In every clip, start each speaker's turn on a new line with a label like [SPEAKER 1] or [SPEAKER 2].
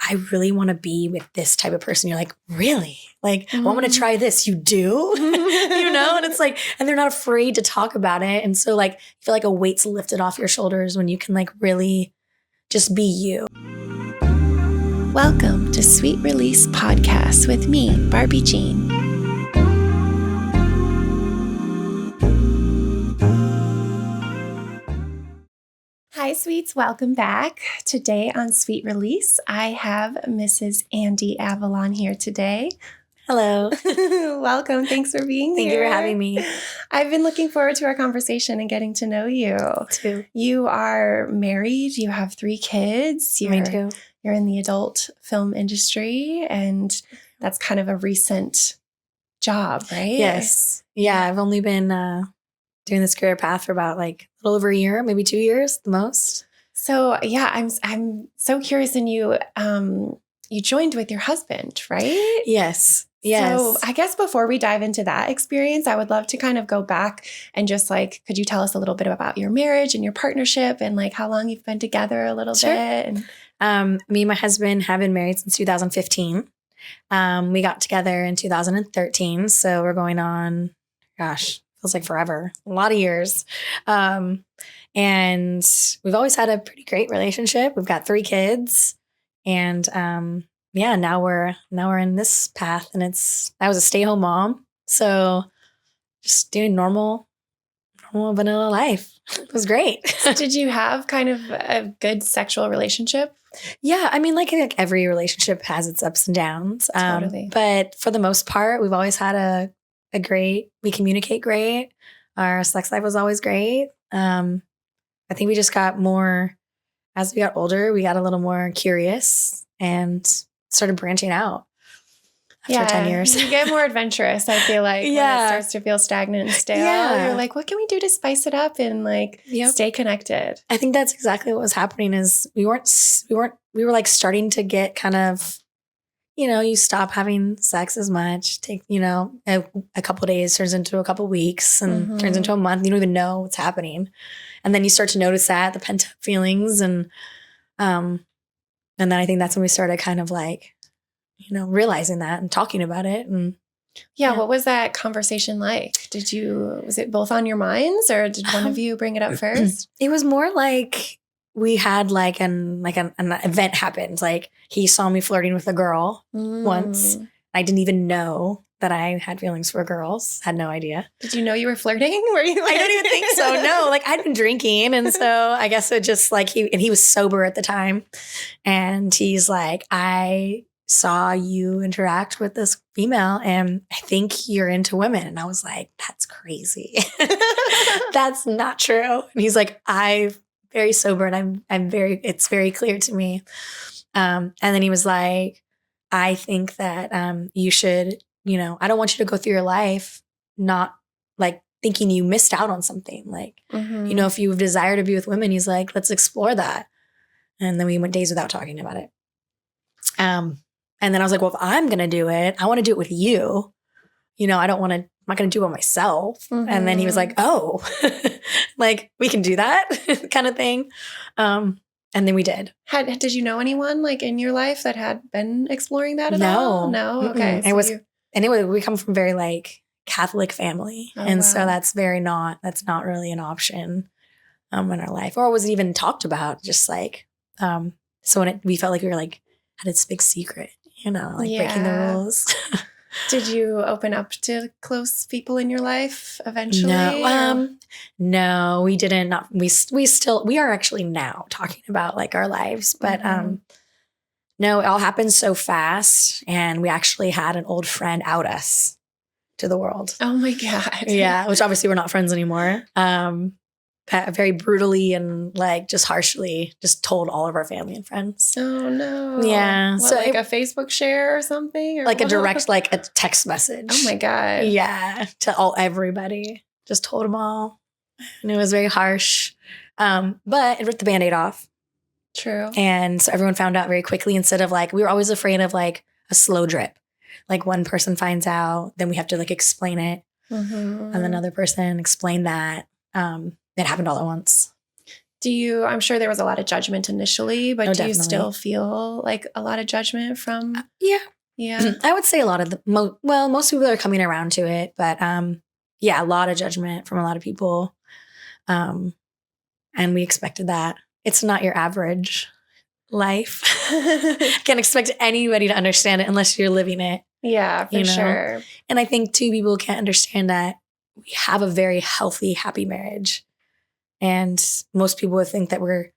[SPEAKER 1] I really want to be with this type of person. You're like, really? Like, I want to try this. You do? And it's like, and they're not afraid to talk about it. And so like, I feel like a weight's lifted off your shoulders when you can like really just be you.
[SPEAKER 2] Welcome to Sweet Release Podcast with me, Barbie Jean. Hi, sweets. Welcome back. Today on Sweet Release, I have Mrs. Andi Avalon here today.
[SPEAKER 1] Hello.
[SPEAKER 2] Welcome. Thanks for being here.
[SPEAKER 1] Thank you for having me.
[SPEAKER 2] I've been looking forward to our conversation and getting to know you.
[SPEAKER 1] Too.
[SPEAKER 2] You are married. You have 3 kids.
[SPEAKER 1] Me too.
[SPEAKER 2] You're in the adult film industry, and that's kind of a recent job, right?
[SPEAKER 1] Yes. Yeah, I've only been doing this career path for about like a little over a year, maybe 2 years the most.
[SPEAKER 2] So yeah, I'm so curious. And you joined with your husband, right?
[SPEAKER 1] Yes.
[SPEAKER 2] So I guess before we dive into that experience, I would love to kind of go back and just like, could you tell us a little bit about your marriage and your partnership and like how long you've been together a little bit? And
[SPEAKER 1] me and my husband have been married since 2015. We got together in 2013. So we're going on, feels like forever, a lot of years. And we've always had a pretty great relationship. We've got 3 kids, and now we're in this path, and I was a stay-home mom, so just doing normal vanilla life. It was great.
[SPEAKER 2] Did you have kind of a good sexual relationship?
[SPEAKER 1] Yeah, I mean, like every relationship has its ups and downs.
[SPEAKER 2] Totally.
[SPEAKER 1] But for the most part, we've always had we communicate great. Our sex life was always great. I think we just got more, as we got older, we got a little more curious and started branching out after 10 years.
[SPEAKER 2] You get more adventurous, I feel like, when it starts to feel stagnant and stale.
[SPEAKER 1] Yeah.
[SPEAKER 2] You're like, what can we do to spice it up and like stay connected?
[SPEAKER 1] I think that's exactly what was happening is we were like starting to get kind of, you stop having sex as much, take, a couple of days turns into a couple of weeks and turns into a month. You don't even know what's happening. And then you start to notice the pent up feelings. And then I think that's when we started kind of like, realizing that and talking about it. And
[SPEAKER 2] what was that conversation like? Was it both on your minds, or did one of you bring it up first?
[SPEAKER 1] It was more like we had like an event happened. Like he saw me flirting with a girl once. I didn't even know that I had feelings for girls. Had no idea.
[SPEAKER 2] Did you know you were flirting? Were you like-
[SPEAKER 1] I don't even think so. No, like I'd been drinking. And so I guess it just like he was sober at the time. And he's like, I saw you interact with this female and I think you're into women. And I was like, that's crazy. That's not true. And he's like, I'm very sober and it's very clear to me. And then he was like, I think that you should, I don't want you to go through your life not like thinking you missed out on something. Like, if you desire to be with women, he's like, let's explore that. And then we went days without talking about it. And then I was like, well, if I'm going to do it, I want to do it with you. I'm not going to do it myself. And then he was like, oh, like we can do that kind of thing. And then we did. Did
[SPEAKER 2] you know anyone like in your life that had been exploring that at all? No. Okay.
[SPEAKER 1] We come from very like Catholic family. So that's not really an option in our life, or was it even talked about, just like, so when we felt like we were like, had this big secret, breaking the rules.
[SPEAKER 2] Did you open up to close people in your life eventually?
[SPEAKER 1] No, we didn't. We are actually now talking about like our lives, but no, it all happened so fast. And we actually had an old friend out us to the world.
[SPEAKER 2] Oh my God.
[SPEAKER 1] Yeah. Which obviously we're not friends anymore. Very brutally and like just harshly just told all of our family and friends.
[SPEAKER 2] Oh no.
[SPEAKER 1] Yeah.
[SPEAKER 2] So like a Facebook share or something? Or
[SPEAKER 1] like a direct, like a text message.
[SPEAKER 2] Oh my God.
[SPEAKER 1] Yeah. To everybody. Just told them all. And it was very harsh. But it ripped the Band-Aid off.
[SPEAKER 2] True.
[SPEAKER 1] And so everyone found out very quickly, instead of like, we were always afraid of like a slow drip. Like one person finds out, then we have to like explain it. And another person explain that. It happened all at once.
[SPEAKER 2] I'm sure there was a lot of judgment initially, but do you
[SPEAKER 1] definitely.
[SPEAKER 2] still feel like a lot of judgment from?
[SPEAKER 1] Yeah.
[SPEAKER 2] Yeah.
[SPEAKER 1] I would say a lot of most people are coming around to it, but yeah, a lot of judgment from a lot of people. And we expected that. It's not your average life. Can't expect anybody to understand it unless you're living it.
[SPEAKER 2] Yeah, for sure.
[SPEAKER 1] And I think too, people can't understand that we have a very healthy, happy marriage. And most people would think that we're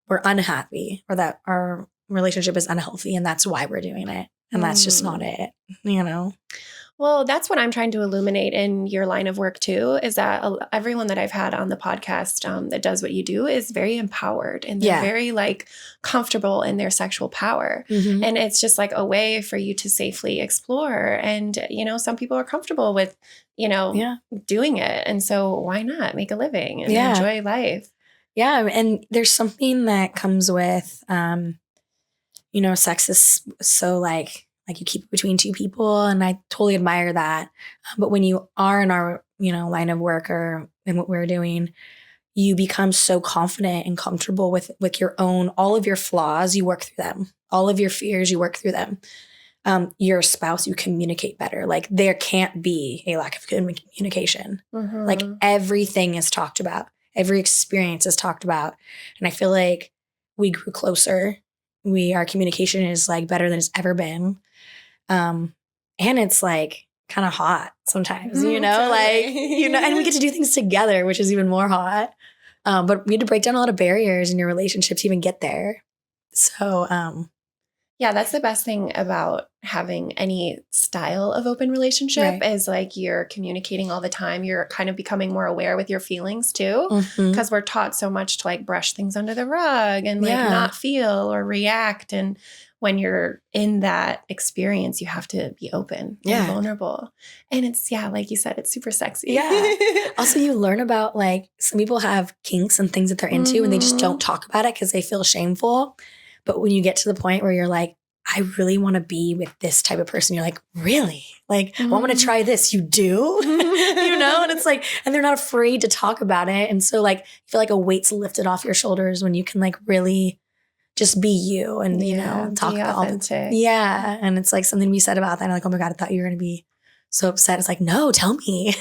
[SPEAKER 1] unhappy or that our relationship is unhealthy and that's why we're doing it. And that's just not it,
[SPEAKER 2] Well, that's what I'm trying to illuminate in your line of work too, is that everyone that I've had on the podcast that does what you do is very empowered and they're very like comfortable in their sexual power.
[SPEAKER 1] Mm-hmm.
[SPEAKER 2] And it's just like a way for you to safely explore. And, some people are comfortable with, doing it. And so why not make a living and enjoy life?
[SPEAKER 1] Yeah. And there's something that comes with, sex is so like you keep it between two people. And I totally admire that. But when you are in our, line of work or in what we're doing, you become so confident and comfortable with your own, all of your flaws, you work through them. All of your fears, you work through them. Your spouse, you communicate better. Like there can't be a lack of communication. Mm-hmm. Like everything is talked about. Every experience is talked about. And I feel like we grew closer. Our communication is like better than it's ever been. And it's like kind of hot sometimes, totally. And we get to do things together, which is even more hot. But we had to break down a lot of barriers in your relationship to even get there. So,
[SPEAKER 2] yeah, that's the best thing about having any style of open relationship is like you're communicating all the time. You're kind of becoming more aware with your feelings too, because we're taught so much to like brush things under the rug and like not feel or react. And when you're in that experience, you have to be open and vulnerable. And it's, like you said, it's super sexy.
[SPEAKER 1] Yeah. Also, you learn about like some people have kinks and things that they're into and they just don't talk about it because they feel shameful. But when you get to the point where you're like, I really want to be with this type of person, you're like, really? Like, well, I want to try this. You do? And it's like, and they're not afraid to talk about it. And so like, you feel like a weight's lifted off your shoulders when you can like really just be you and, talk about
[SPEAKER 2] authentic.
[SPEAKER 1] Yeah. And it's like something we said about that. And I'm like, oh my God, I thought you were going to be so upset. It's like, no, tell me.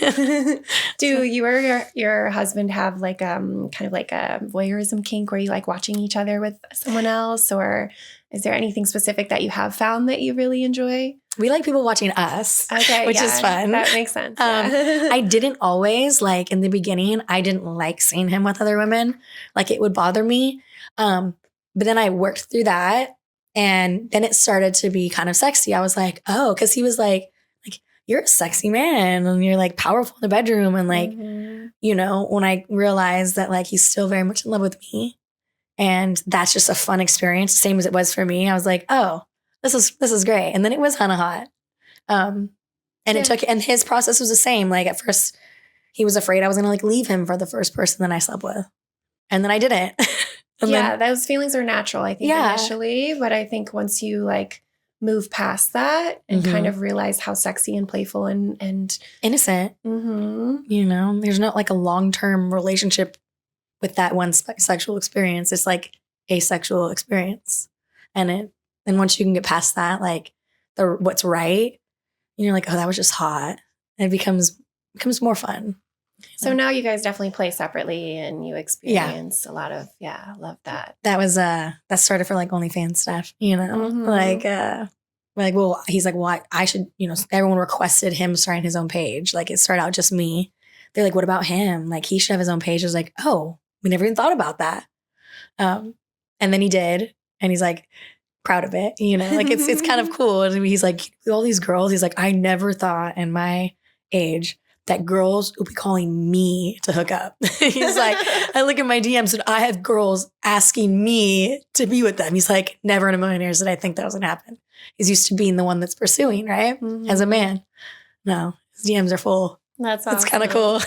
[SPEAKER 2] Do you or your husband have like kind of like a voyeurism kink where you like watching each other with someone else? Or is there anything specific that you have found that you really enjoy?
[SPEAKER 1] We like people watching us, which is fun.
[SPEAKER 2] That makes sense.
[SPEAKER 1] I didn't always, like in the beginning, I didn't like seeing him with other women. Like it would bother me. But then I worked through that and then it started to be kind of sexy. I was like, oh, because he was like, you're a sexy man and you're like powerful in the bedroom. And like, when I realized that like he's still very much in love with me and that's just a fun experience, same as it was for me. I was like, oh, this is great. And then it was kind of hot. And his process was the same. Like at first he was afraid I was going to like leave him for the first person that I slept with. And then I didn't.
[SPEAKER 2] Those feelings are natural, I think, initially. But I think once you like move past that and kind of realize how sexy and playful and
[SPEAKER 1] innocent, there's not like a long-term relationship with that one sexual experience. It's like a sexual experience. And once you can get past that, like what's right, you're like, oh, that was just hot. And it becomes more fun.
[SPEAKER 2] So now you guys definitely play separately and you experience a lot of, love that.
[SPEAKER 1] That was, that started for like OnlyFans stuff, like, well, he's like, well, I should, everyone requested him starting his own page. Like it started out just me. They're like, what about him? Like he should have his own page. I was like, oh, we never even thought about that. And then he did. And he's like proud of it, like it's kind of cool. And he's like, all these girls, he's like, I never thought in my age that girls will be calling me to hook up. He's like, I look at my DMs and I have girls asking me to be with them. He's like, never in a million years did I think that was going to happen. He's used to being the one that's pursuing, right? As a man. No, his DMs are full.
[SPEAKER 2] That's awesome.
[SPEAKER 1] It's kind of cool.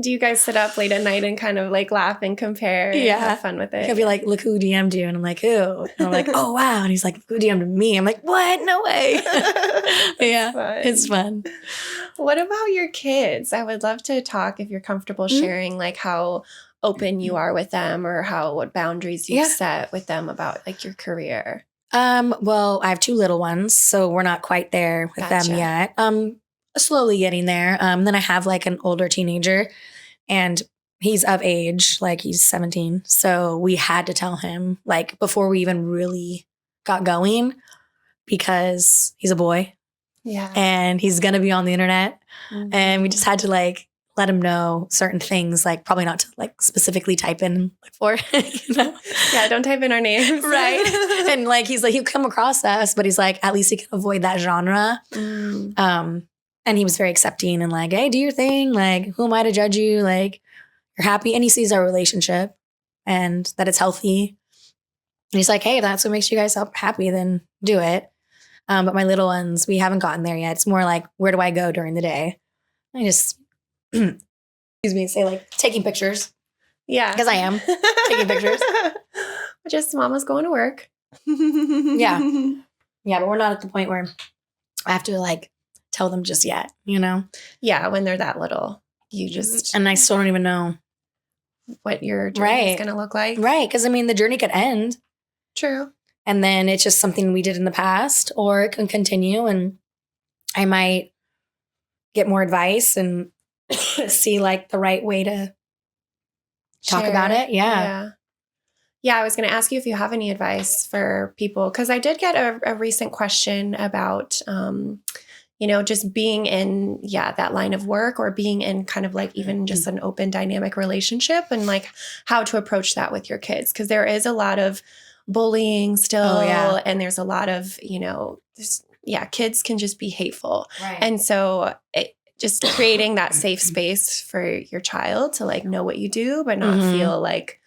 [SPEAKER 2] Do you guys sit up late at night and kind of like laugh and compare and have fun with it?
[SPEAKER 1] He'll be like, look who DM'd you. And I'm like, who? And I'm like, oh, wow. And he's like, who DM'd me? I'm like, what? No way. It's fun.
[SPEAKER 2] What about your kids? I would love to talk if you're comfortable sharing like how open you are with them or what boundaries you've set with them about like your career?
[SPEAKER 1] Well, I have 2 little ones, so we're not quite there with them yet. Slowly getting there. Then I have like an older teenager, and he's of age, like he's 17. So we had to tell him like before we even really got going, because he's a boy.
[SPEAKER 2] Yeah.
[SPEAKER 1] And he's going to be on the internet. Mm-hmm. And we just had to like let him know certain things, like probably not to like specifically type in like for, you know?
[SPEAKER 2] Yeah, don't type in our names.
[SPEAKER 1] Right. And like, he's like, he'll come across us, but he's like, at least he can avoid that genre. And he was very accepting and like, hey, do your thing. Like, who am I to judge you? Like, you're happy. And he sees our relationship and that it's healthy. And he's like, hey, if that's what makes you guys happy, then do it. But my little ones, we haven't gotten there yet. It's more like, where do I go during the day? I just, say like taking pictures.
[SPEAKER 2] Yeah.
[SPEAKER 1] Because I am taking pictures.
[SPEAKER 2] Just mama's going to work.
[SPEAKER 1] Yeah. Yeah, but we're not at the point where I have to like tell them just yet, you know?
[SPEAKER 2] Yeah, when they're that little, you just...
[SPEAKER 1] And I still don't even know
[SPEAKER 2] what your journey is going to look like.
[SPEAKER 1] Right, because I mean, the journey could end.
[SPEAKER 2] True.
[SPEAKER 1] And then it's just something we did in the past, or it can continue and I might get more advice and see like the right way to talk about it. Yeah.
[SPEAKER 2] Yeah, I was going to ask you if you have any advice for people, because I did get a recent question about, just being in, that line of work, or being in kind of like even just an open dynamic relationship, and like how to approach that with your kids. Because there is a lot of bullying still, and there's a lot of, kids can just be hateful.
[SPEAKER 1] Right.
[SPEAKER 2] And so just creating that safe space for your child to like know what you do, but not feel like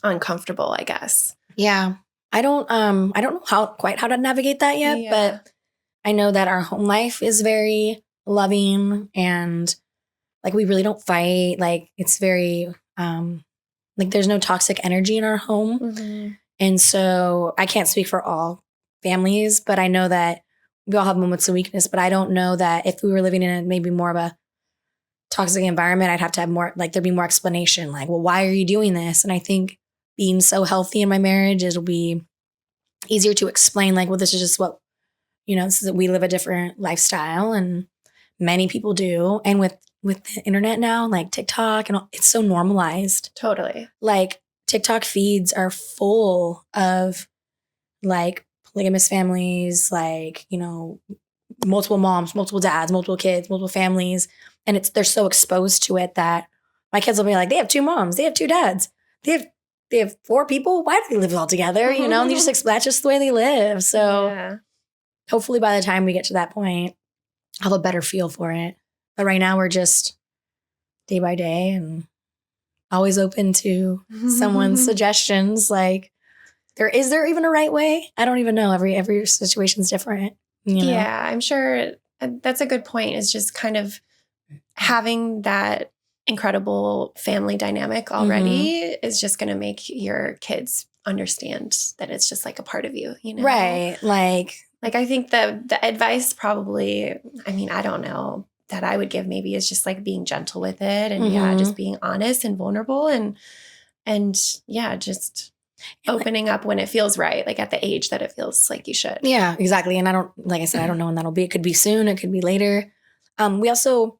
[SPEAKER 2] uncomfortable, I guess.
[SPEAKER 1] Yeah. I don't know how to navigate that yet, but I know that our home life is very loving and like we really don't fight. Like it's very like there's no toxic energy in our home. Mm-hmm. And so I can't speak for all families, but I know that we all have moments of weakness, but I don't know that if we were living in a maybe more of a toxic environment, I'd have to have more, like there'd be more explanation, like, well, why are you doing this? And I think being so healthy in my marriage, it'll be easier to explain, like, well, this is just what, this is, we live a different lifestyle and many people do. And with the internet now, like TikTok and all, it's so normalized.
[SPEAKER 2] Totally.
[SPEAKER 1] Like TikTok feeds are full of like polygamous families, like, multiple moms, multiple dads, multiple kids, multiple families. And they're so exposed to it that my kids will be like, they have 2 moms, they have 2 dads, they have 4 people. Why do they live all together? And they just that's just the way they live. So hopefully by the time we get to that point, I'll have a better feel for it. But right now we're just day by day and always open to someone's suggestions. Like, is there even a right way? I don't even know. Every situation's different.
[SPEAKER 2] Yeah, I'm sure that's a good point, is just kind of having that incredible family dynamic already is just going to make your kids understand that it's just like a part of you,
[SPEAKER 1] Right. Like
[SPEAKER 2] I think the advice probably, I don't know, that I would give maybe is just like being gentle with it and just being honest and vulnerable and just opening up when it feels right, like at the age that it feels like you should.
[SPEAKER 1] Yeah, exactly. And I don't know when that'll be. It could be soon. It could be later. We also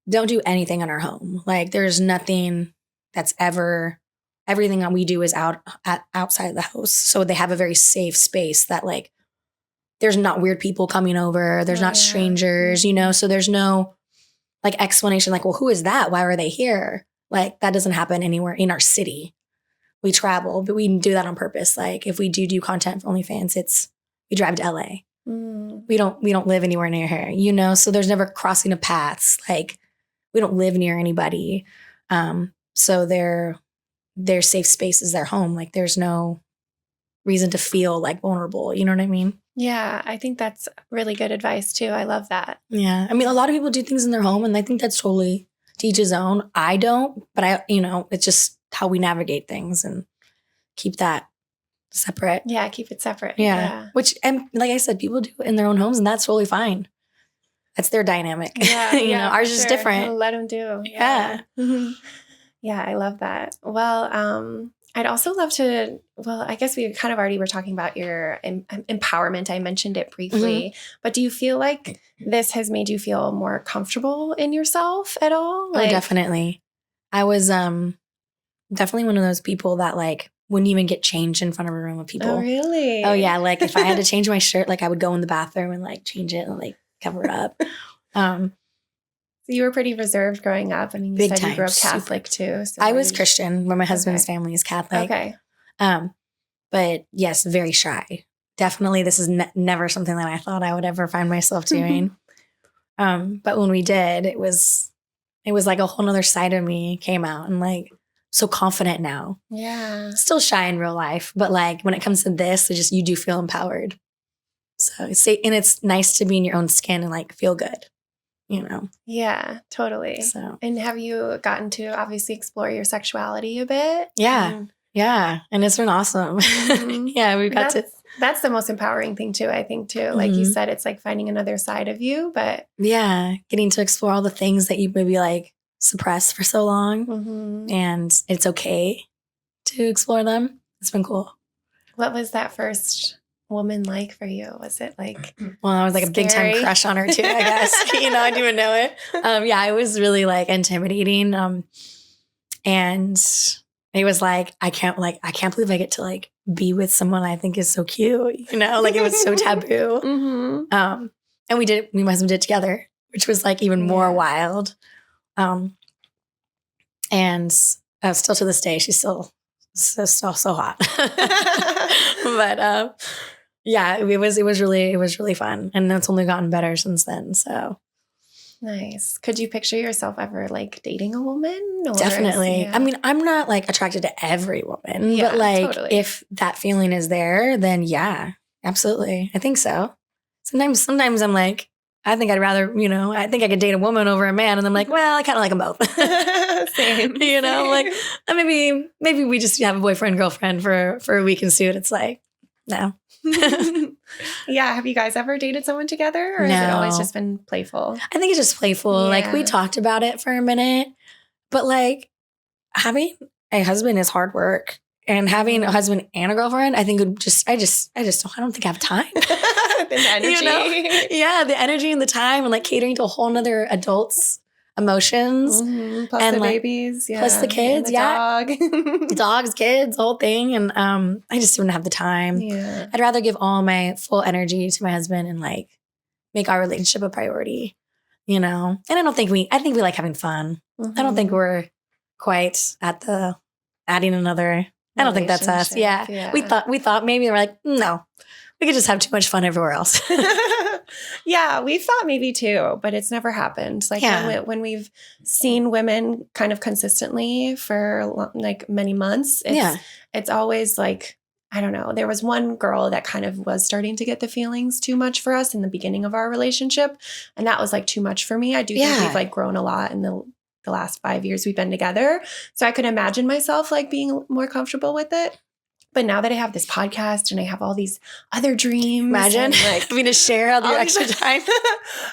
[SPEAKER 1] don't do anything in our home. Like there's nothing that's everything that we do is outside of the house. So they have a very safe space that like, there's not weird people coming over. There's not strangers, so there's no like explanation like, well, who is that? Why are they here? Like that doesn't happen anywhere in our city. We travel, but we do that on purpose. Like if we do content for OnlyFans, we drive to LA. We don't live anywhere near here, so there's never crossing of paths. Like we don't live near anybody. So their safe space is their home. Like there's no reason to feel like vulnerable. You know what I mean?
[SPEAKER 2] Yeah, I think that's really good advice too. I love that.
[SPEAKER 1] Yeah. I mean, a lot of people do things in their home and I think that's totally to each his own. I don't, but it's just how we navigate things and keep that separate.
[SPEAKER 2] Yeah, keep it separate.
[SPEAKER 1] Yeah. Which, and like I said, people do it in their own homes and that's totally fine. That's their dynamic.
[SPEAKER 2] Yeah.
[SPEAKER 1] Ours is different.
[SPEAKER 2] Let them do.
[SPEAKER 1] Yeah.
[SPEAKER 2] Yeah, I love that. Well, I'd also love to, well, I guess we kind of already were talking about your empowerment. I mentioned it briefly, but do you feel like this has made you feel more comfortable in yourself at all?
[SPEAKER 1] Oh, definitely. I was definitely one of those people that like wouldn't even get changed in front of a room of people.
[SPEAKER 2] Oh, really?
[SPEAKER 1] Oh, yeah. Like if I had to change my shirt, like I would go in the bathroom and like change it and like cover it up.
[SPEAKER 2] So you were pretty reserved growing up. I mean, you said you grew up Catholic too. So
[SPEAKER 1] I was Christian, but my husband's family is Catholic.
[SPEAKER 2] Okay.
[SPEAKER 1] But yes, very shy. Definitely, this is never something that I thought I would ever find myself doing. But when we did, it was like a whole nother side of me came out, and like so confident now.
[SPEAKER 2] Yeah.
[SPEAKER 1] Still shy in real life, but like when it comes to this, you do feel empowered. So it's nice to be in your own skin and like feel good. You know?
[SPEAKER 2] Yeah, totally.
[SPEAKER 1] So,
[SPEAKER 2] and have you gotten to obviously explore your sexuality a bit?
[SPEAKER 1] Yeah. Yeah. And it's been awesome.
[SPEAKER 2] Mm-hmm.
[SPEAKER 1] Yeah, we've got
[SPEAKER 2] that's the most empowering thing too, I think too. Like you said, it's like finding another side of you, but
[SPEAKER 1] yeah, getting to explore all the things that you maybe like suppressed for so long. And it's okay to explore them. It's been cool.
[SPEAKER 2] What was that first woman like for you? Was it like,
[SPEAKER 1] well, I was like scary? A big time crush on her too, I guess. I didn't even know it. Yeah, it was really like intimidating. And it was like, I can't believe I get to like be with someone I think is so cute, like it was so taboo. And me and my husband did it together, which was like even more wild. And still to this day, she's still so hot. But yeah, it was really fun, and it's only gotten better since then. So
[SPEAKER 2] nice. Could you picture yourself ever like dating a woman?
[SPEAKER 1] Definitely. I mean, I'm not like attracted to every woman, but like totally. If that feeling is there, then yeah, absolutely. I think so. Sometimes I'm like, I think I'd rather, I think I could date a woman over a man, and I'm like, well, I kind of like them both.
[SPEAKER 2] Same.
[SPEAKER 1] Like maybe we just have a boyfriend girlfriend for a week and see what it's like. No.
[SPEAKER 2] Yeah. Have you guys ever dated someone together, or has it always just been playful?
[SPEAKER 1] I think it's just playful. Yeah. Like we talked about it for a minute, but like having a husband is hard work, and having a husband and a girlfriend, I think would just, I don't think I have time.
[SPEAKER 2] The energy.
[SPEAKER 1] Yeah. The energy and the time, and like catering to a whole nother adult's emotions.
[SPEAKER 2] Plus
[SPEAKER 1] and
[SPEAKER 2] the
[SPEAKER 1] like,
[SPEAKER 2] babies. Yeah.
[SPEAKER 1] Plus the kids.
[SPEAKER 2] And the
[SPEAKER 1] dog. Dogs, kids, the whole thing. And I just wouldn't have the time.
[SPEAKER 2] Yeah.
[SPEAKER 1] I'd rather give all my full energy to my husband and like make our relationship a priority, And I think we like having fun. I don't think we're quite at the adding another. I don't think that's us. Yeah. We thought maybe we're like, no, we could just have too much fun everywhere else.
[SPEAKER 2] Yeah, we thought maybe too, but it's never happened. Like when we've seen women kind of consistently for like many months, it's always like, I don't know. There was one girl that kind of was starting to get the feelings too much for us in the beginning of our relationship. And that was like too much for me. I do think we've like grown a lot in the last 5 years we've been together. So I could imagine myself like being more comfortable with it. But now that I have this podcast and I have all these other dreams.
[SPEAKER 1] Imagine like having to share all the extra time.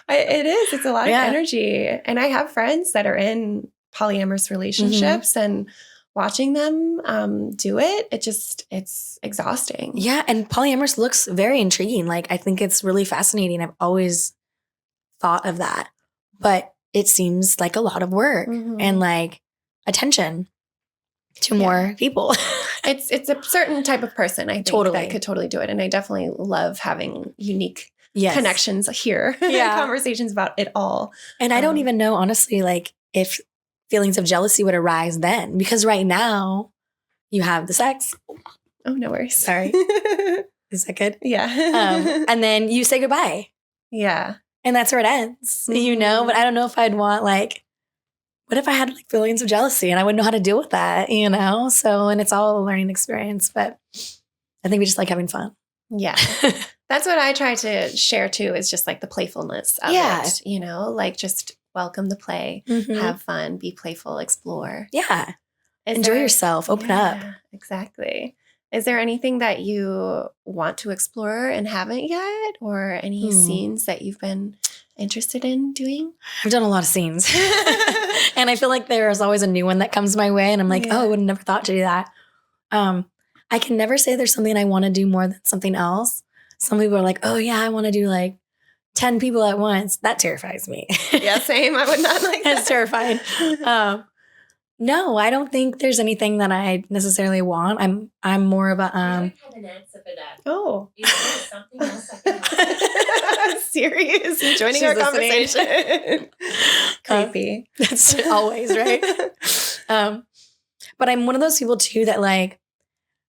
[SPEAKER 2] It is. It's a lot of energy. And I have friends that are in polyamorous relationships and watching them do it, it's exhausting.
[SPEAKER 1] Yeah. And polyamorous looks very intriguing. Like, I think it's really fascinating. I've always thought of that. But it seems like a lot of work and like attention to more people.
[SPEAKER 2] It's a certain type of person, I think, that could totally do it. And I definitely love having unique connections here. Conversations about it all.
[SPEAKER 1] And I don't even know, honestly, like if feelings of jealousy would arise then. Because right now you have the sex.
[SPEAKER 2] Oh, no worries.
[SPEAKER 1] Sorry. Is that good?
[SPEAKER 2] Yeah.
[SPEAKER 1] And then you say goodbye.
[SPEAKER 2] Yeah.
[SPEAKER 1] And that's where it ends, But I don't know if I'd want like, what if I had like feelings of jealousy and I wouldn't know how to deal with that, So, and it's all a learning experience, but I think we just like having fun.
[SPEAKER 2] Yeah. That's what I try to share too, is just like the playfulness of it, like just welcome the play, have fun, be playful, explore.
[SPEAKER 1] Yeah. Enjoy yourself, open up.
[SPEAKER 2] Exactly. Is there anything that you want to explore and haven't yet, or any scenes that you've been interested in doing?
[SPEAKER 1] I've done a lot of scenes. And I feel like there's always a new one that comes my way and I'm like, oh, I would have never thought to do that. I can never say there's something I want to do more than something else. Some people are like, oh yeah, I want to do like 10 people at once. That terrifies me.
[SPEAKER 2] Yeah, same. I would not like that.
[SPEAKER 1] It's terrifying. No, I don't think there's anything that I necessarily want. I'm more of a
[SPEAKER 2] Oh.
[SPEAKER 3] Is there something else I can help?
[SPEAKER 2] Serious. Joining
[SPEAKER 1] She's
[SPEAKER 2] our
[SPEAKER 1] listening.
[SPEAKER 2] conversation. Creepy.
[SPEAKER 1] That's always right. But I'm one of those people too that like,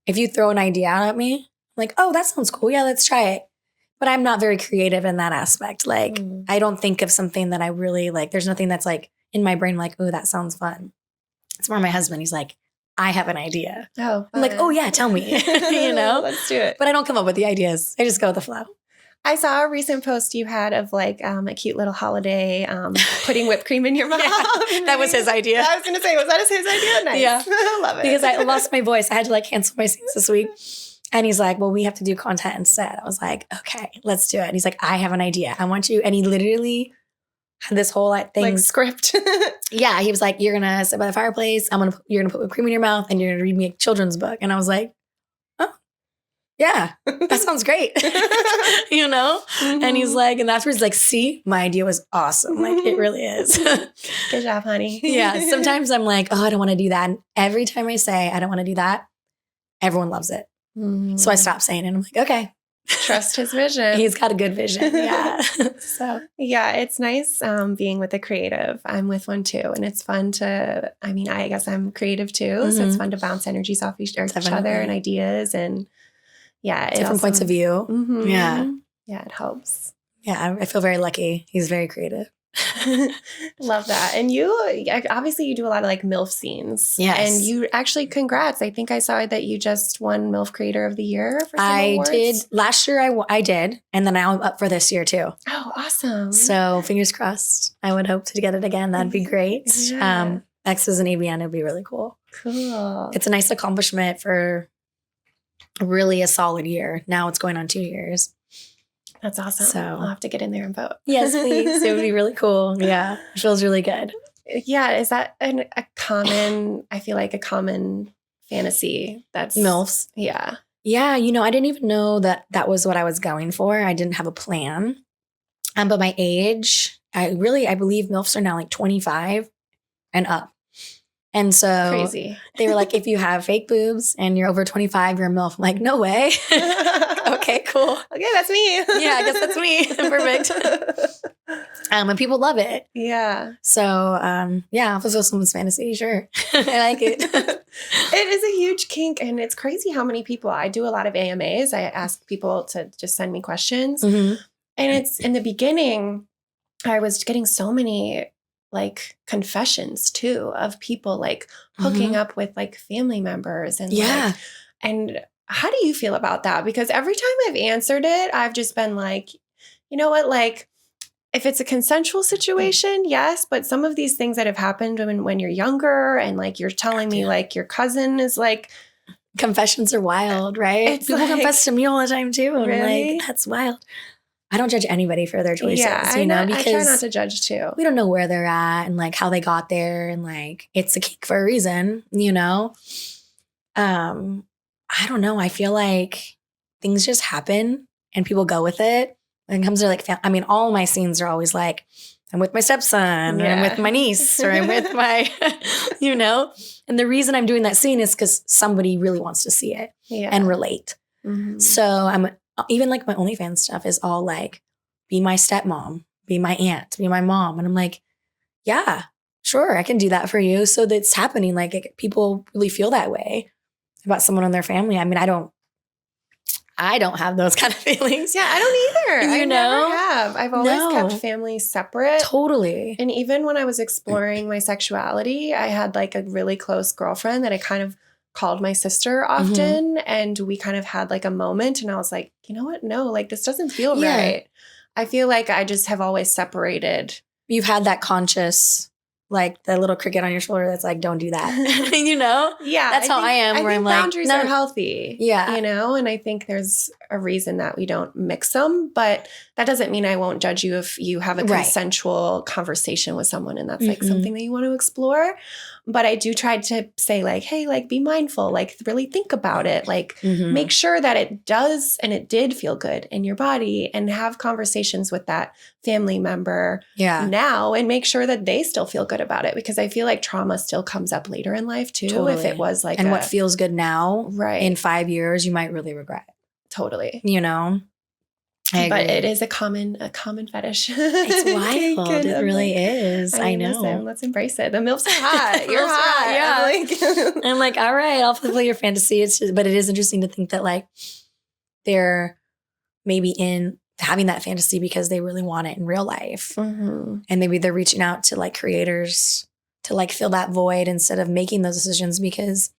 [SPEAKER 1] if you throw an idea out at me, I'm like, oh, that sounds cool. Yeah, let's try it. But I'm not very creative in that aspect. Like, I don't think of something that I really like. There's nothing that's like in my brain like, oh, that sounds fun. It's more my husband. He's like, I have an idea.
[SPEAKER 2] Oh,
[SPEAKER 1] I'm like, oh yeah, tell me. You know?
[SPEAKER 2] Let's do it.
[SPEAKER 1] But I don't come up with the ideas. I just go with the flow.
[SPEAKER 2] I saw a recent post you had of like a cute little holiday putting whipped cream in your mouth.
[SPEAKER 1] Yeah, that was his idea.
[SPEAKER 2] I was going to say, was that his idea? Nice.
[SPEAKER 1] Yeah.
[SPEAKER 2] I love it.
[SPEAKER 1] Because I lost my voice. I had to like cancel my scenes this week. And he's like, well, we have to do content instead. I was like, okay, let's do it. And he's like, I have an idea. I want you. And he literally had this whole thing.
[SPEAKER 2] Like script.
[SPEAKER 1] Yeah. He was like, you're going to sit by the fireplace. You're going to put whipped cream in your mouth and you're going to read me a children's book. And I was like, oh, yeah, that sounds great. You know?
[SPEAKER 2] Mm-hmm.
[SPEAKER 1] And he's like, and that's where he's like, see, my idea was awesome. Like, it really is.
[SPEAKER 2] Good job, honey.
[SPEAKER 1] Yeah. Sometimes I'm like, oh, I don't want to do that. And every time I say I don't want to do that, everyone loves it. So I stopped saying it. I'm like, okay.
[SPEAKER 2] Trust his vision.
[SPEAKER 1] He's got a good vision. Yeah. So
[SPEAKER 2] yeah, it's nice being with a creative. I'm with one too. And it's fun to, I mean, I guess I'm creative too. So it's fun to bounce energies off each other and ideas and yeah.
[SPEAKER 1] Different points of view.
[SPEAKER 2] Mm-hmm.
[SPEAKER 1] Yeah.
[SPEAKER 2] Yeah, it helps.
[SPEAKER 1] Yeah. I feel very lucky. He's very creative.
[SPEAKER 2] Love that. And you, obviously you do a lot of like MILF scenes.
[SPEAKER 1] Yes.
[SPEAKER 2] And you actually, congrats. I think I saw that you just won MILF Creator of the Year for some
[SPEAKER 1] I
[SPEAKER 2] awards.
[SPEAKER 1] did. Last year I did. And then I'm up for this year too.
[SPEAKER 2] Oh, awesome.
[SPEAKER 1] So fingers crossed. I would hope to get it again. That'd be great.
[SPEAKER 2] Yeah.
[SPEAKER 1] X's and ABN would be really cool.
[SPEAKER 2] Cool.
[SPEAKER 1] It's a nice accomplishment for really a solid year. Now it's going on 2 years.
[SPEAKER 2] That's awesome.
[SPEAKER 1] So
[SPEAKER 2] I'll have to get in there and vote.
[SPEAKER 1] Yes, please. It would be really cool. Yeah. It feels really good.
[SPEAKER 2] Yeah. Is that a common, I feel like a common fantasy that's
[SPEAKER 1] MILFs.
[SPEAKER 2] Yeah.
[SPEAKER 1] Yeah. You know, I didn't even know that that was what I was going for. I didn't have a plan. But my age, I believe MILFs are now like 25 and up. And so
[SPEAKER 2] crazy.
[SPEAKER 1] They were like, if you have fake boobs and you're over 25, you're a MILF. I'm like, no way. Okay, cool.
[SPEAKER 2] Okay, that's me.
[SPEAKER 1] Yeah, I guess that's me. Perfect. And people love it.
[SPEAKER 2] Yeah.
[SPEAKER 1] So, yeah, I'll fulfill someone's fantasy. Sure. I like it.
[SPEAKER 2] It is a huge kink. And it's crazy how many people, I do a lot of AMAs. I ask people to just send me questions.
[SPEAKER 1] Mm-hmm.
[SPEAKER 2] And it's in the beginning, I was getting so many like confessions too of people like hooking up with like family members and
[SPEAKER 1] yeah.
[SPEAKER 2] And how do you feel about that? Because every time I've answered it, I've just been like, you know what, like if it's a consensual situation, yes, but some of these things that have happened when you're younger and like you're telling me like your cousin is like
[SPEAKER 1] confessions are wild, right? People confess to me all the time too. And
[SPEAKER 2] really?
[SPEAKER 1] I'm like, that's wild. I don't judge anybody for their choices,
[SPEAKER 2] yeah,
[SPEAKER 1] you know, because
[SPEAKER 2] I try not to judge too.
[SPEAKER 1] We don't know where they're at and like how they got there and like it's a kink for a reason, you know. I don't know. I feel like things just happen and people go with it. When it comes to like, all my scenes are always like, I'm with my stepson or I'm with my niece or I'm with my, you know. And the reason I'm doing that scene is because somebody really wants to see it and relate. Mm-hmm. So even like my OnlyFans stuff is all like, be my stepmom, be my aunt, be my mom. And I'm like, yeah, sure, I can do that for you. So that's happening. Like people really feel that way about someone in their family. I mean, I don't have those kind of feelings.
[SPEAKER 2] Yeah, I don't either.
[SPEAKER 1] You know?
[SPEAKER 2] Never have. I've always kept families separate.
[SPEAKER 1] Totally.
[SPEAKER 2] And even when I was exploring my sexuality, I had like a really close girlfriend that I kind of called my sister often. And we kind of had like a moment and I was like, you know what? No, like this doesn't feel right. I feel like I just have always separated.
[SPEAKER 1] You've had that conscious like the little cricket on your shoulder that's like, don't do that. You know?
[SPEAKER 2] Yeah.
[SPEAKER 1] That's how I am, where I'm like,
[SPEAKER 2] boundaries
[SPEAKER 1] no.
[SPEAKER 2] are healthy.
[SPEAKER 1] Yeah.
[SPEAKER 2] You know, and I think there's a reason that we don't mix them, but that doesn't mean I won't judge you if you have a consensual conversation with someone and that's like something that you want to explore. But I do try to say like, hey, like be mindful, like really think about it, like make sure that it does and it did feel good in your body, and have conversations with that family member now and make sure that they still feel good about it, because I feel like trauma still comes up later in life too. Totally. If it was like
[SPEAKER 1] what feels good now in 5 years, you might really regret.
[SPEAKER 2] Totally.
[SPEAKER 1] You know?
[SPEAKER 2] But it is a common fetish.
[SPEAKER 1] It's wild. It really is. I know.
[SPEAKER 2] Listen, let's embrace it. The MILFs are hot. You're hot.
[SPEAKER 1] Yeah. I'm like, all right, I'll fulfill your fantasy. It's just, but it is interesting to think that like they're maybe in having that fantasy because they really want it in real life. And maybe they're reaching out to like creators to like fill that void instead of making those decisions because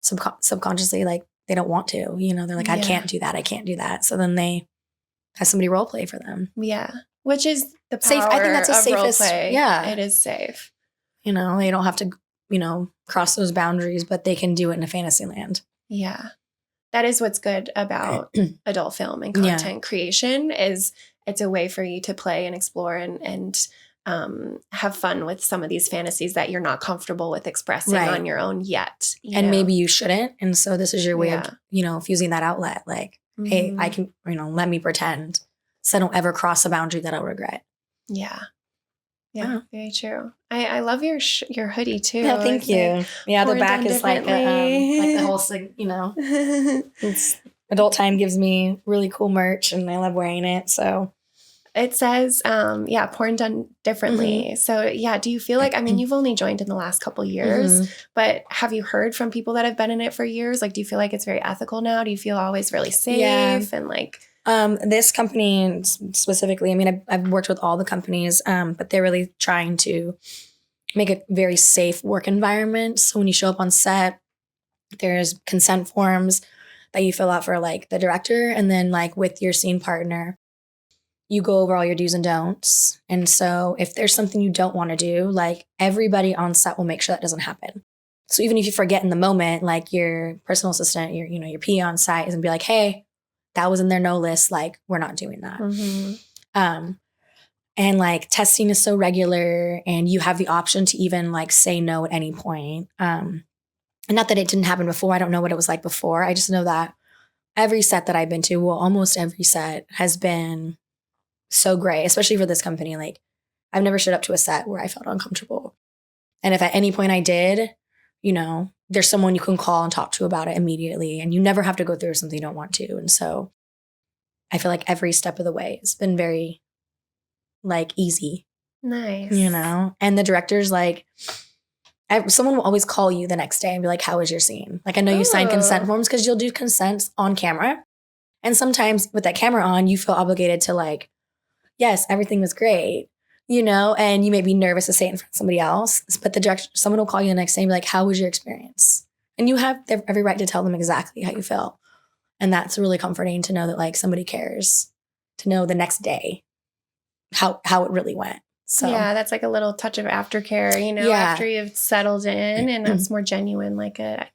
[SPEAKER 1] subconsciously like they don't want to, you know, they're like, I can't do that. I can't do that. So then they have somebody role play for them.
[SPEAKER 2] Yeah. Which is the power
[SPEAKER 1] safe. I think that's the safest.
[SPEAKER 2] Role play.
[SPEAKER 1] Yeah.
[SPEAKER 2] It is safe.
[SPEAKER 1] You know, they don't have to, you know, cross those boundaries, but they can do it in a fantasy land.
[SPEAKER 2] Yeah. That is what's good about adult film and content creation is it's a way for you to play and explore and have fun with some of these fantasies that you're not comfortable with expressing on your own yet.
[SPEAKER 1] And maybe you shouldn't. And so this is your way of, you know, fusing that outlet. Like, hey, I can, you know, let me pretend so I don't ever cross a boundary that I'll regret.
[SPEAKER 2] Yeah. Yeah, very true. I love your hoodie too.
[SPEAKER 1] Yeah, thank you. Yeah, the back is like the whole thing, you know. It's adult time gives me really cool merch and I love wearing it. So
[SPEAKER 2] it says, porn done differently. So yeah, do you feel like, I mean, you've only joined in the last couple years, but have you heard from people that have been in it for years? Like, do you feel like it's very ethical now? Do you feel always really safe and like?
[SPEAKER 1] This company specifically, I mean, I've worked with all the companies, but they're really trying to make a very safe work environment. So when you show up on set, there's consent forms that you fill out for like the director, and then like with your scene partner, you go over all your do's and don'ts. And so if there's something you don't want to do, like everybody on set will make sure that doesn't happen. So even if you forget in the moment, like your personal assistant, your PA on site is gonna be like, hey, that was in their no list. Like, we're not doing that. And like testing is so regular and you have the option to even like say no at any point. And not that it didn't happen before. I don't know what it was like before. I just know that every set that I've been to, well, almost every set has been so great, especially for this company. Like, I've never showed up to a set where I felt uncomfortable. And if at any point I did, you know, there's someone you can call and talk to about it immediately. And you never have to go through something you don't want to. And so I feel like every step of the way has been very like easy.
[SPEAKER 2] Nice.
[SPEAKER 1] You know? And the director's like, someone will always call you the next day and be like, how was your scene? Like, I know you signed consent forms because you'll do consents on camera. And sometimes with that camera on, you feel obligated to like, yes, everything was great. You know, and you may be nervous to say it in front of somebody else, but the director, someone will call you the next day and be like, how was your experience? And you have every right to tell them exactly how you feel. And that's really comforting to know that like somebody cares, to know the next day how it really went. So
[SPEAKER 2] yeah, that's like a little touch of aftercare, you know, after you've settled in, and that's more genuine, like a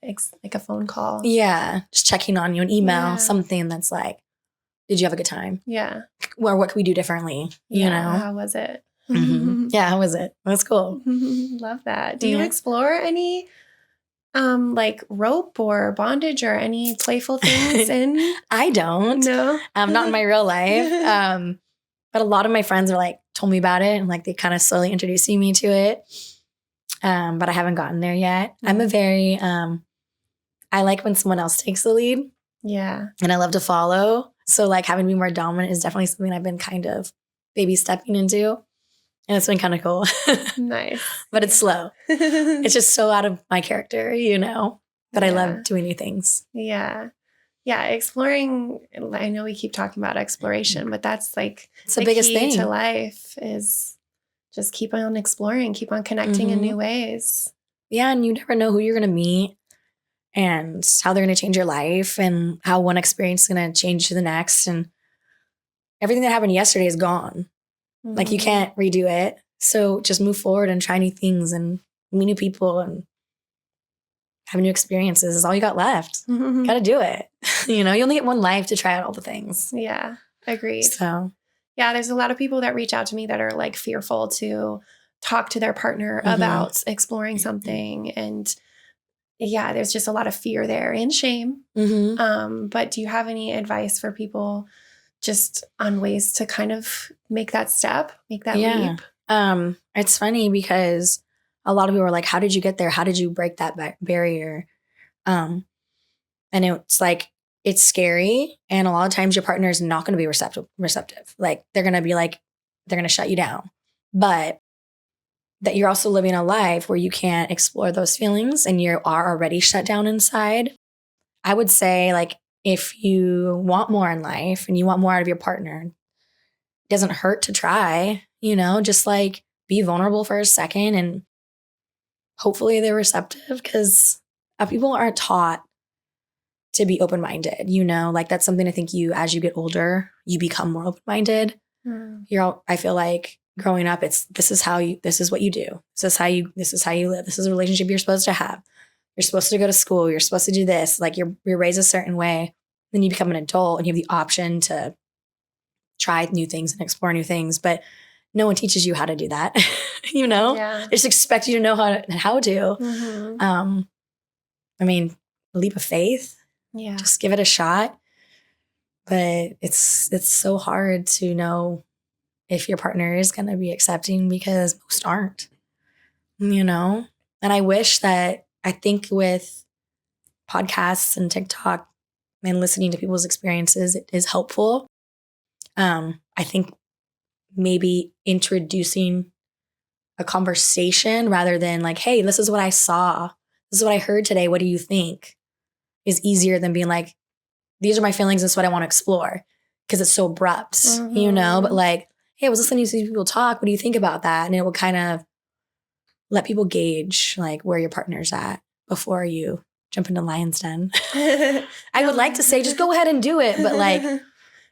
[SPEAKER 2] phone call.
[SPEAKER 1] Yeah, just checking on you, an email, something that's like, did you have a good time?
[SPEAKER 2] Yeah.
[SPEAKER 1] Or what can we do differently? You know,
[SPEAKER 2] how was it?
[SPEAKER 1] Yeah, how was it? That's cool.
[SPEAKER 2] Love that. Do you explore any like rope or bondage or any playful things in?
[SPEAKER 1] I don't.
[SPEAKER 2] No.
[SPEAKER 1] Not in my real life. But a lot of my friends are like told me about it and like they kind of slowly introducing me to it. But I haven't gotten there yet. I'm a very I like when someone else takes the lead.
[SPEAKER 2] Yeah.
[SPEAKER 1] And I love to follow. So like having to be more dominant is definitely something I've been kind of baby stepping into. And it's been kind of cool.
[SPEAKER 2] Nice.
[SPEAKER 1] But it's slow. It's just so out of my character, you know. But I love doing new things.
[SPEAKER 2] Yeah. Yeah. Exploring. I know we keep talking about exploration, but that's like
[SPEAKER 1] it's the biggest
[SPEAKER 2] key
[SPEAKER 1] thing
[SPEAKER 2] to life is just keep on exploring, keep on connecting in new ways.
[SPEAKER 1] Yeah. And you never know who you're going to meet and how they're going to change your life and how one experience is going to change to the next. And everything that happened yesterday is gone. Like you can't redo it. So just move forward and try new things and meet new people and have new experiences is all you got left. Got to do it. You only get one life to try out all the things.
[SPEAKER 2] Yeah, agreed.
[SPEAKER 1] So,
[SPEAKER 2] yeah, there's a lot of people that reach out to me that are like fearful to talk to their partner about exploring something. And yeah, there's just a lot of fear there and shame. But do you have any advice for people just on ways to kind of make that step, make that leap?
[SPEAKER 1] It's funny because a lot of people are like, how did you get there? How did you break that barrier? And it's like, it's scary. And a lot of times your partner is not going to be receptive. Like they're going to be like, they're going to shut you down. But that you're also living a life where you can't explore those feelings and you are already shut down inside. I would say like, if you want more in life and you want more out of your partner, it doesn't hurt to try, just like be vulnerable for a second and hopefully they're receptive because people aren't taught to be open-minded, like that's something I think as you get older, you become more open-minded. I feel like growing up, this is what you do. This is how you live. This is a relationship you're supposed to have. You're supposed to go to school. You're supposed to do this. Like you're raised a certain way. Then you become an adult and you have the option to try new things and explore new things. But no one teaches you how to do that.
[SPEAKER 2] Yeah.
[SPEAKER 1] They just expect you to know how to. I mean, a leap of faith.
[SPEAKER 2] Yeah.
[SPEAKER 1] Just give it a shot. But it's so hard to know if your partner is going to be accepting because most aren't, And I wish that I think with podcasts and TikTok and listening to people's experiences, it is helpful. I think maybe introducing a conversation rather than like, hey, this is what I saw. This is what I heard today. What do you think? Is easier than being like, these are my feelings. This is what I want to explore. Because it's so abrupt, But like, hey, I was listening to these people talk. What do you think about that? And it will kind of let people gauge like where your partner's at before you jump into lion's den. I would like to say, just go ahead and do it. But like,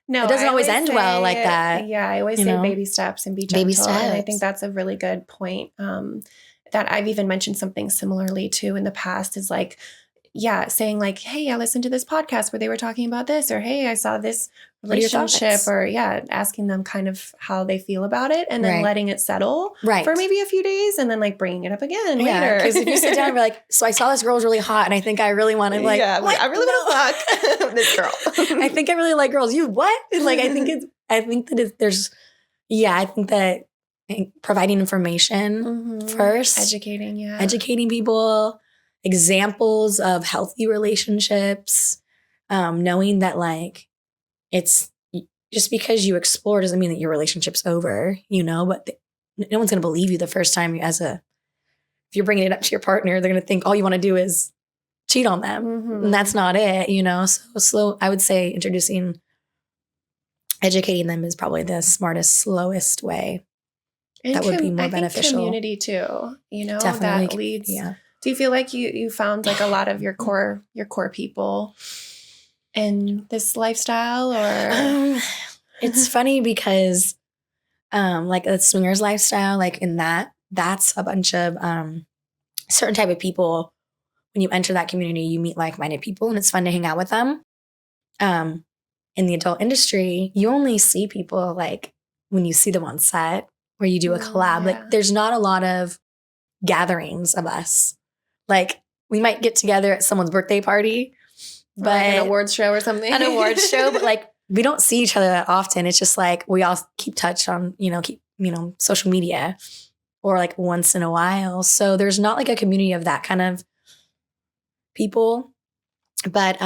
[SPEAKER 2] no,
[SPEAKER 1] it doesn't always end well like that.
[SPEAKER 2] Yeah, I always say baby steps and be gentle.
[SPEAKER 1] Baby steps.
[SPEAKER 2] And I think that's a really good point that I've even mentioned something similarly to in the past is like, saying like, hey, I listened to this podcast where they were talking about this, or hey, I saw this relationship, or asking them kind of how they feel about it and then letting it settle for maybe a few days and then like bringing it up again later.
[SPEAKER 1] Because if you sit down and be like, so I saw this girl was really hot and I think I really want to like,
[SPEAKER 2] I really want to fuck this girl.
[SPEAKER 1] I think I really like girls. You what? Like, I think that providing information first. Educating people, examples of healthy relationships, knowing that like it's just because you explore doesn't mean that your relationship's over, but no one's going to believe you the first time if you're bringing it up to your partner, they're going to think all you want to do is cheat on them. And that's not it, so I would say educating them is probably the smartest, slowest way.
[SPEAKER 2] And
[SPEAKER 1] that would be more beneficial.
[SPEAKER 2] Community too,
[SPEAKER 1] Definitely.
[SPEAKER 2] That leads. Yeah. Do you feel like you found like a lot of your core people in this lifestyle, or?
[SPEAKER 1] It's funny because, like a swingers lifestyle, like in that's a bunch of certain type of people. When you enter that community, you meet like-minded people, and it's fun to hang out with them. In the adult industry, you only see people like when you see them on set, where you do a collab.
[SPEAKER 2] Yeah.
[SPEAKER 1] Like there's not a lot of gatherings of us. Like we might get together at someone's birthday party, but
[SPEAKER 2] like an awards show or something.
[SPEAKER 1] An awards show, but like we don't see each other that often. It's just like we all keep touch on, social media or like once in a while. So there's not like a community of that kind of people, but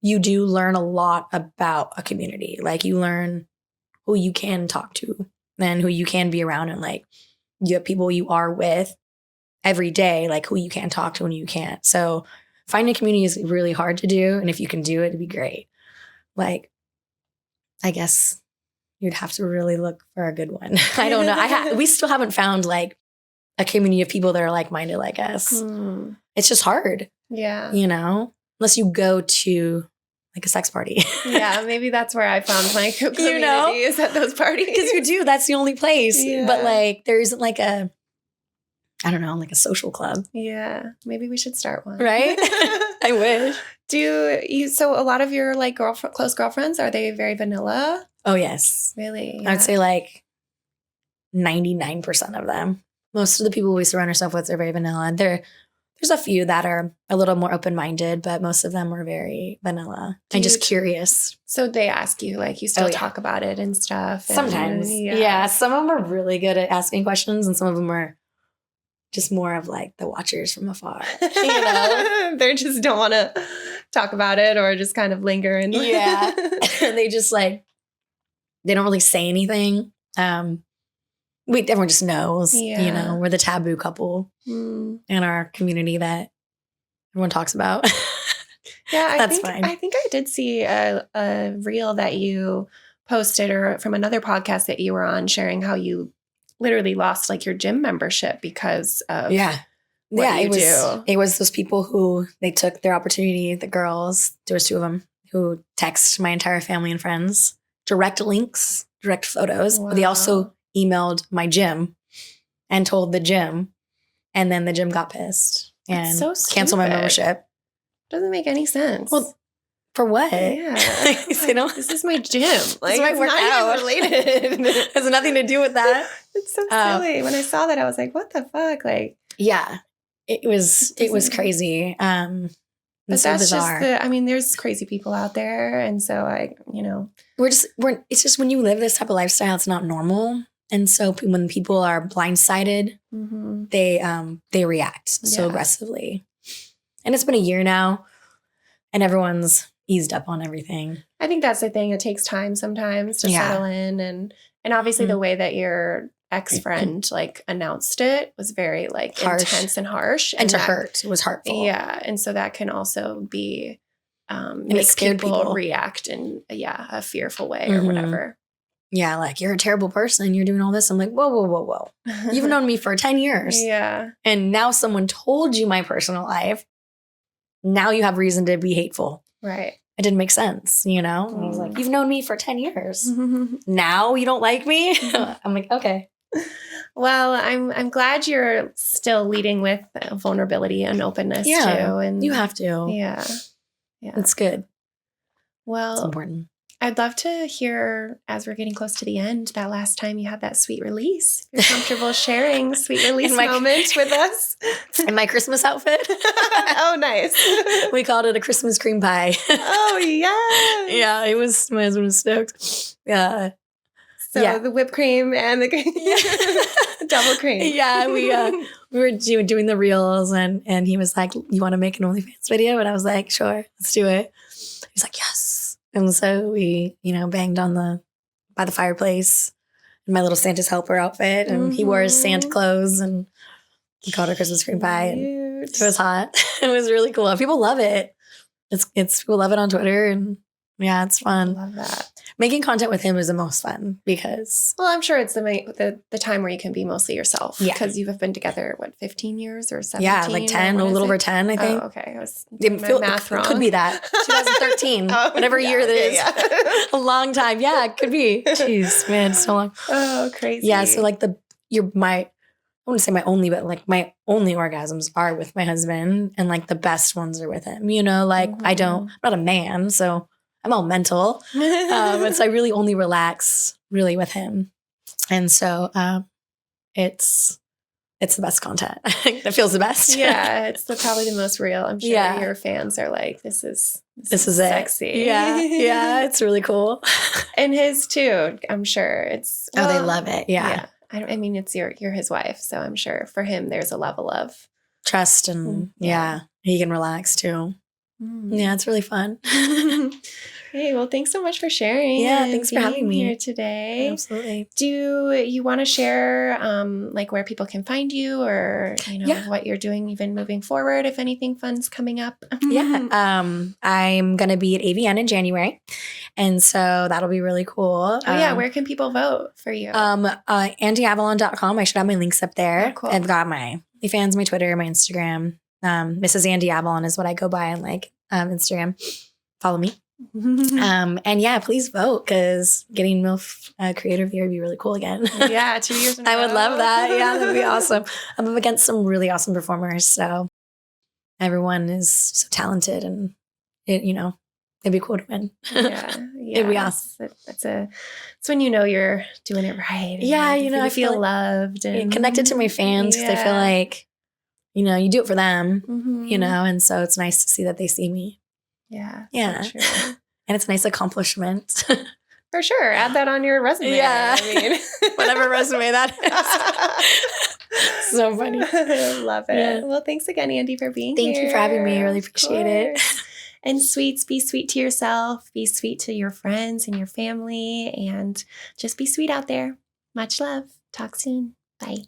[SPEAKER 1] you do learn a lot about a community. Like you learn who you can talk to and who you can be around, and like you have people you are with every day, like who you can talk to and you can't. So finding a community is really hard to do. And if you can do it, it'd be great. Like, I guess you'd have to really look for a good one. I don't know. We still haven't found like a community of people that are like-minded like us. It's just hard.
[SPEAKER 2] Yeah.
[SPEAKER 1] Unless you go to like a sex party.
[SPEAKER 2] Yeah, maybe that's where I found my community is at those parties.
[SPEAKER 1] Because you do. That's the only place.
[SPEAKER 2] Yeah.
[SPEAKER 1] But like there isn't like a, I don't know, like a social club.
[SPEAKER 2] Yeah, maybe we should start one.
[SPEAKER 1] Right? I wish.
[SPEAKER 2] So a lot of your like close girlfriends, are they very vanilla?
[SPEAKER 1] Oh, yes.
[SPEAKER 2] Really?
[SPEAKER 1] I would say like 99% of them. Most of the people we surround ourselves with are very vanilla. There's a few that are a little more open-minded, but most of them are very vanilla and just curious.
[SPEAKER 2] So they ask you, like, you still talk about it and stuff?
[SPEAKER 1] Sometimes. Yeah. Some of them are really good at asking questions, and some of them are just more of like the watchers from afar. You know?
[SPEAKER 2] They just don't want to talk about it or just kind of linger. And
[SPEAKER 1] yeah. They just like, they don't really say anything. Everyone just knows, you know, we're the taboo couple in our community that everyone talks about.
[SPEAKER 2] Yeah,
[SPEAKER 1] That's fine.
[SPEAKER 2] I think I did see a reel that you posted or from another podcast that you were on sharing how you literally lost like your gym membership because of
[SPEAKER 1] it was those people who they took their opportunity, the girls, there was 2 of them who text my entire family and friends, direct links, direct photos.
[SPEAKER 2] Wow.
[SPEAKER 1] They also emailed my gym and told the gym, and then the gym got pissed and canceled my membership.
[SPEAKER 2] Doesn't make any sense.
[SPEAKER 1] Well, for what?
[SPEAKER 2] Yeah.
[SPEAKER 1] You know,
[SPEAKER 2] this is my gym.
[SPEAKER 1] this
[SPEAKER 2] Like,
[SPEAKER 1] is my
[SPEAKER 2] it's
[SPEAKER 1] workout.
[SPEAKER 2] not even related.
[SPEAKER 1] It has nothing to do with that.
[SPEAKER 2] It's so silly. When I saw that, I was like, what the fuck? Like,
[SPEAKER 1] yeah, it was crazy.
[SPEAKER 2] But
[SPEAKER 1] so
[SPEAKER 2] that's
[SPEAKER 1] bizarre.
[SPEAKER 2] just there's crazy people out there. And so
[SPEAKER 1] it's just when you live this type of lifestyle, it's not normal. And so when people are blindsided, they react so aggressively. And it's been a year now and everyone's eased up on everything.
[SPEAKER 2] I think that's the thing. It takes time sometimes to settle in. And obviously the way that your ex-friend like announced it was very like intense and harsh.
[SPEAKER 1] And to hurt. It was hurtful.
[SPEAKER 2] Yeah. And so that can also be
[SPEAKER 1] make people
[SPEAKER 2] react in a fearful way or whatever.
[SPEAKER 1] Yeah, like, you're a terrible person. You're doing all this. I'm like, whoa. You've known me for 10 years.
[SPEAKER 2] Yeah.
[SPEAKER 1] And now someone told you my personal life. Now you have reason to be hateful.
[SPEAKER 2] Right.
[SPEAKER 1] It didn't make sense, you know? And I was like, you've known me for 10 years. Now you don't like me? I'm like, okay.
[SPEAKER 2] Well, I'm glad you're still leading with vulnerability and openness too. And
[SPEAKER 1] you have to.
[SPEAKER 2] Yeah.
[SPEAKER 1] It's good.
[SPEAKER 2] Well,
[SPEAKER 1] it's important.
[SPEAKER 2] I'd love to hear, as we're getting close to the end, that last time you had that sweet release. If you're comfortable sharing sweet release moment with us.
[SPEAKER 1] In my Christmas outfit.
[SPEAKER 2] Oh, nice.
[SPEAKER 1] We called it a Christmas cream pie.
[SPEAKER 2] Oh, yes.
[SPEAKER 1] Yeah, it was, my husband was stoked. Yeah.
[SPEAKER 2] So the whipped cream and the double cream.
[SPEAKER 1] Yeah, we were doing the reels and he was like, you want to make an OnlyFans video? And I was like, sure, let's do it. He was like, yes. And so we, banged on by the fireplace in my little Santa's helper outfit. And he wore his Santa clothes and he called it Christmas cream pie. And it was hot. It was really cool. People love it. It's people love it on Twitter. And yeah, it's fun.
[SPEAKER 2] I love that.
[SPEAKER 1] Making content with him is the most fun because...
[SPEAKER 2] Well, I'm sure it's the time where you can be mostly yourself.
[SPEAKER 1] Yeah.
[SPEAKER 2] Because you have been together, 15 years or 17?
[SPEAKER 1] Yeah, like 10, a little over 10, I think.
[SPEAKER 2] Oh, okay. I was doing my math wrong.
[SPEAKER 1] It could be that. 2013, whatever year that is. Yeah. A long time. Yeah, it could be. Jeez, man, so long.
[SPEAKER 2] Oh, crazy.
[SPEAKER 1] Yeah, so like I wouldn't say my only, but like my only orgasms are with my husband and like the best ones are with him. I'm not a man, so... I'm all mental. And so I really only relax really with him. And so it's the best content. It feels the best.
[SPEAKER 2] Yeah, it's probably the most real. I'm sure your fans are like, this is sexy.
[SPEAKER 1] It. Yeah, it's really cool.
[SPEAKER 2] And his too, I'm sure. It's
[SPEAKER 1] they love it. Yeah.
[SPEAKER 2] I mean, it's you're his wife, so I'm sure for him there's a level of
[SPEAKER 1] trust and he can relax too. Yeah, it's really fun.
[SPEAKER 2] Hey, well, thanks so much for sharing.
[SPEAKER 1] Yeah, thanks for having me
[SPEAKER 2] here today.
[SPEAKER 1] Absolutely.
[SPEAKER 2] Do you want to share like where people can find you or what you're doing even moving forward if anything fun's coming up?
[SPEAKER 1] Yeah. I'm going to be at AVN in January. And so that'll be really cool.
[SPEAKER 2] Oh, yeah. Where can people vote for you?
[SPEAKER 1] AndiAvalon.com. I should have my links up there.
[SPEAKER 2] Oh, cool.
[SPEAKER 1] I've got my fans, my Twitter, my Instagram. Mrs. Andi Avalon is what I go by on Instagram. Follow me. And yeah, please vote because getting MILF Creator of the Year would be really cool again.
[SPEAKER 2] Yeah, 2 years in a
[SPEAKER 1] I would
[SPEAKER 2] row.
[SPEAKER 1] love that. Yeah, that'd be awesome. I'm up against some really awesome performers. So everyone is so talented and it'd be cool to win.
[SPEAKER 2] Yeah.
[SPEAKER 1] It'd be awesome.
[SPEAKER 2] It's when you know you're doing it right.
[SPEAKER 1] Yeah,
[SPEAKER 2] I feel
[SPEAKER 1] like
[SPEAKER 2] loved and
[SPEAKER 1] connected to my fans because I feel like, you do it for them, and so it's nice to see that they see me.
[SPEAKER 2] Yeah.
[SPEAKER 1] Yeah.
[SPEAKER 2] So true.
[SPEAKER 1] And it's a nice accomplishment.
[SPEAKER 2] For sure. Add that on your resume.
[SPEAKER 1] Yeah.
[SPEAKER 2] I mean,
[SPEAKER 1] whatever resume that is. So funny.
[SPEAKER 2] Love it.
[SPEAKER 1] Yeah.
[SPEAKER 2] Well, thanks again, Andi, for being here.
[SPEAKER 1] Thank you for having me. I really appreciate it.
[SPEAKER 2] And sweets, be sweet to yourself, be sweet to your friends and your family, and just be sweet out there. Much love. Talk soon. Bye.